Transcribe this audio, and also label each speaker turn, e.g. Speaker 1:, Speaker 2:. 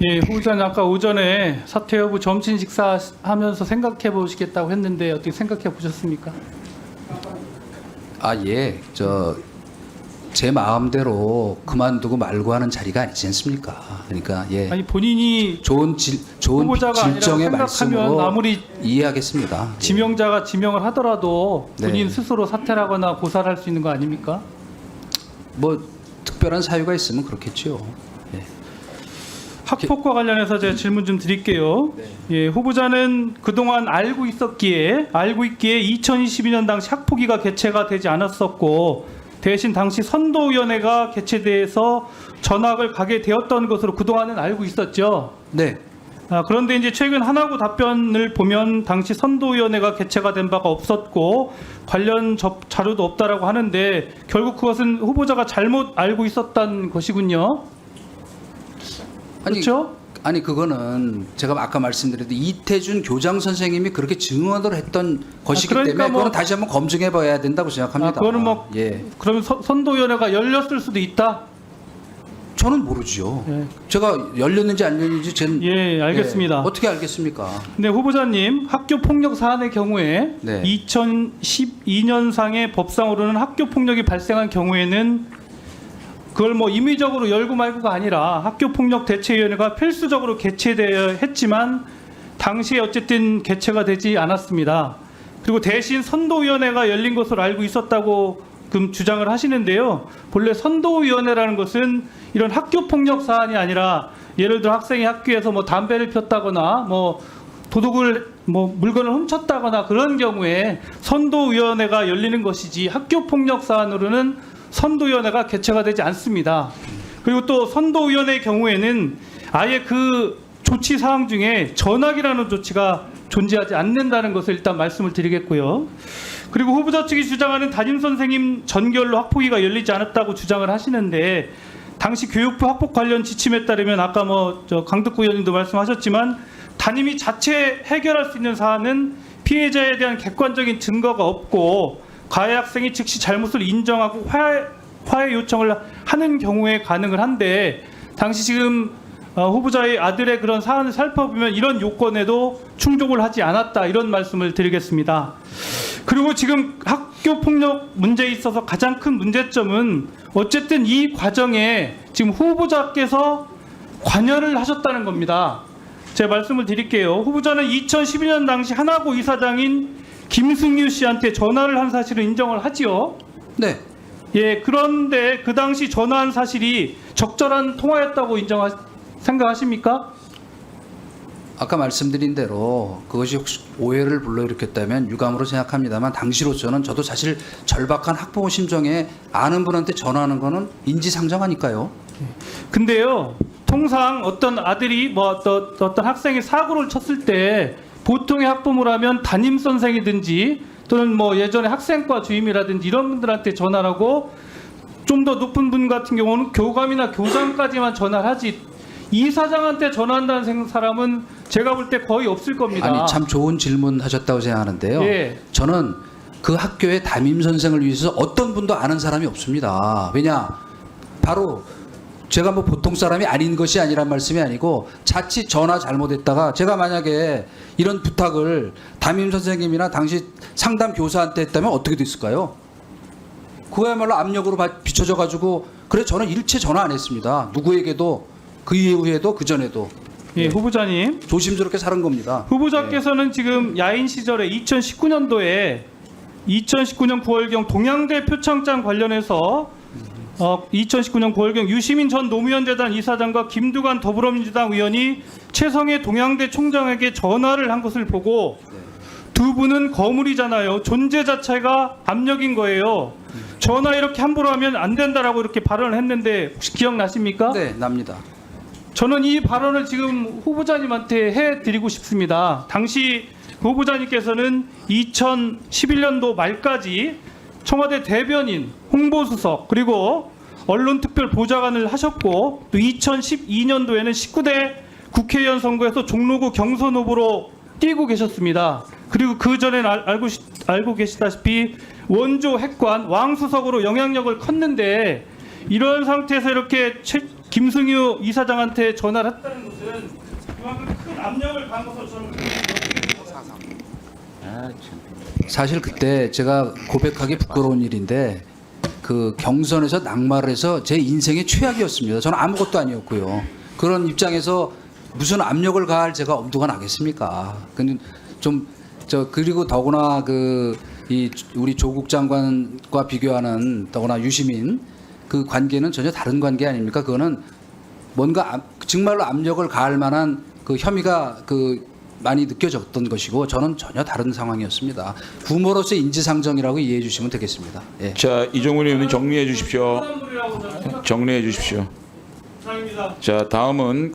Speaker 1: 예, 후보자님 아까 오전에 사퇴 여부 점심 식사하면서 생각해 보시겠다고 했는데 어떻게 생각해 보셨습니까?
Speaker 2: 아, 예. 제 마음대로 그만두고 말고 하는 자리가 아니지 않습니까? 그러니까 예.
Speaker 1: 아니 본인이
Speaker 2: 좋은
Speaker 1: 후보자가 아니라
Speaker 2: 질정의
Speaker 1: 생각하면
Speaker 2: 말씀으로
Speaker 1: 아무리
Speaker 2: 이해하겠습니다.
Speaker 1: 지명자가 지명을 하더라도 본인
Speaker 2: 네.
Speaker 1: 스스로 사퇴하거나 고사를 할 수 있는 거 아닙니까?
Speaker 2: 뭐 특별한 사유가 있으면 그렇겠죠. 예.
Speaker 1: 학폭과 관련해서 제가 질문 좀 드릴게요. 예, 후보자는 그동안 알고 있기에 2022년 당시 학폭위가 개최가 되지 않았었고 대신 당시 선도위원회가 개최돼서 전학을 가게 되었던 것으로 그동안은 알고 있었죠.
Speaker 2: 네.
Speaker 1: 그런데 이제 최근 하나구 답변을 보면 당시 선도위원회가 개최가 된 바가 없었고 관련 자료도 없다라고 하는데 결국 그것은 후보자가 잘못 알고 있었던 것이군요. 그렇죠?
Speaker 2: 아니 그거는 제가 아까 말씀드렸듯이 이태준 교장 선생님이 그렇게 증언을 했던 것이기
Speaker 1: 그러니까
Speaker 2: 때문에
Speaker 1: 뭐-
Speaker 2: 그거는 다시 한번 검증해 봐야 된다고 생각합니다.
Speaker 1: 그거는 뭐
Speaker 2: 예.
Speaker 1: 그러면 선도위원회가 열렸을 수도 있다.
Speaker 2: 저는 모르죠.
Speaker 1: 예,
Speaker 2: 제가 열렸는지 안 열렸는지 제
Speaker 1: 예, 알겠습니다.
Speaker 2: 어떻게 알겠습니까?
Speaker 1: 네, 후보자님 학교 폭력 사안의 경우에
Speaker 2: 네.
Speaker 1: 2012년상의 법상으로는 학교 폭력이 발생한 경우에는 그걸 뭐 임의적으로 열고 말고가 아니라 학교폭력대책위원회가 필수적으로 개최되어야 했지만 당시에 어쨌든 개최가 되지 않았습니다. 그리고 대신 선도위원회가 열린 것으로 알고 있었다고 주장을 하시는데요. 본래 선도위원회라는 것은 이런 학교폭력 사안이 아니라 예를 들어 학생이 학교에서 뭐 담배를 폈다거나 뭐 도둑을 뭐 물건을 훔쳤다거나 그런 경우에 선도위원회가 열리는 것이지 학교폭력 사안으로는 선도위원회가 개최가 되지 않습니다. 그리고 또 선도위원회의 경우에는 아예 그 조치 사항 중에 전학이라는 조치가 존재하지 않는다는 것을 일단 말씀을 드리겠고요. 그리고 후보자 측이 주장하는 담임선생님 전결로 학폭위가 열리지 않았다고 주장을 하시는데 당시 교육부 학폭 관련 지침에 따르면 아까 강덕구 의원님도 말씀하셨지만 담임이 자체 해결할 수 있는 사안은 피해자에 대한 객관적인 증거가 없고 가해 학생이 즉시 잘못을 인정하고 화해 요청을 하는 경우에 가능을 한데 당시 지금 후보자의 아들의 그런 사안을 살펴보면 이런 요건에도 충족을 하지 않았다 이런 말씀을 드리겠습니다. 그리고 지금 학교 폭력 문제에 있어서 가장 큰 문제점은 어쨌든 이 과정에 지금 후보자께서 관여를 하셨다는 겁니다. 제가 말씀을 드릴게요. 후보자는 2012년 당시 하나고 이사장인 김승유 씨한테 전화를 한 사실을 인정을 하지요.
Speaker 2: 네.
Speaker 1: 예, 그런데 그 당시 전화한 사실이 적절한 통화였다고 생각하십니까?
Speaker 2: 아까 말씀드린 대로 그것이 혹시 오해를 불러일으켰다면 유감으로 생각합니다만 당시로서는 저도 사실 절박한 학부모 심정에 아는 분한테 전화하는 거는 인지상정하니까요.
Speaker 1: 근데요, 통상 어떤 아들이 어떤 학생이 사고를 쳤을 때 보통의 학부모라면 담임 선생이든지 또는 뭐 예전에 학생과 주임이라든지 이런 분들한테 전화를 하고 좀 더 높은 분 같은 경우는 교감이나 교장까지만 전화를 하지 이사장한테 전화한다는 사람은 제가 볼 때 거의 없을 겁니다.
Speaker 2: 아니 참 좋은 질문 하셨다고 생각하는데요.
Speaker 1: 예.
Speaker 2: 저는 그 학교의 담임 선생을 위해서 어떤 분도 아는 사람이 없습니다. 왜냐? 바로 제가 뭐 보통 사람이 아닌 것이 아니란 말씀이 아니고 자칫 전화 잘못했다가 제가 만약에 이런 부탁을 담임 선생님이나 당시 상담 교사한테 했다면 어떻게 됐을까요? 그거야말로 압력으로 비춰져 가지고 그래 저는 일체 전화 안 했습니다. 누구에게도 그 이후에도 그 전에도
Speaker 1: 예, 후보자님.
Speaker 2: 조심스럽게 살은 겁니다.
Speaker 1: 후보자께서는 지금 야인 시절에 2019년도에 2019년 9월경 동양대 표창장 관련해서 2019년 9월경 유시민 전 노무현재단 이사장과 김두관 더불어민주당 의원이 최성해 동양대 총장에게 전화를 한 것을 보고 두 분은 거물이잖아요. 존재 자체가 압력인 거예요. 전화 이렇게 함부로 하면 안 된다라고 이렇게 발언을 했는데 혹시 기억나십니까?
Speaker 2: 네, 납니다.
Speaker 1: 저는 이 발언을 지금 후보자님한테 해드리고 싶습니다. 당시 후보자님께서는 2011년도 말까지 청와대 대변인, 홍보수석 그리고 언론특별보좌관을 하셨고 또 2012년도에는 19대 국회의원 선거에서 종로구 경선 후보로 뛰고 계셨습니다. 그리고 그 전에는 알고 계시다시피 원조 핵관 왕수석으로 영향력을 컸는데 이런 상태에서 이렇게 김승유 이사장한테 전화를 했다는 것은 것은 그만큼 큰 압력을 가한 것으로 저는
Speaker 2: 사실 그때 제가 고백하기 부끄러운 일인데 그 경선에서 낙마를 해서 제 인생의 최악이었습니다. 저는 아무것도 아니었고요. 그런 입장에서 무슨 압력을 가할 제가 엄두가 나겠습니까? 근데 그리고 더구나 이 우리 조국 장관과 비교하는 더구나 유시민 그 관계는 전혀 다른 관계 아닙니까? 그거는 뭔가 정말로 압력을 가할 만한 그 혐의가 많이 느껴졌던 것이고 저는 전혀 다른 상황이었습니다. 부모로서의 인지상정이라고 이해해 주시면 되겠습니다. 예.
Speaker 3: 자, 이종훈 의원님 정리해 주십시오.
Speaker 1: 사람들이라고 저는
Speaker 3: 정리해 주십시오.
Speaker 1: 생각합니다.
Speaker 3: 자, 다음은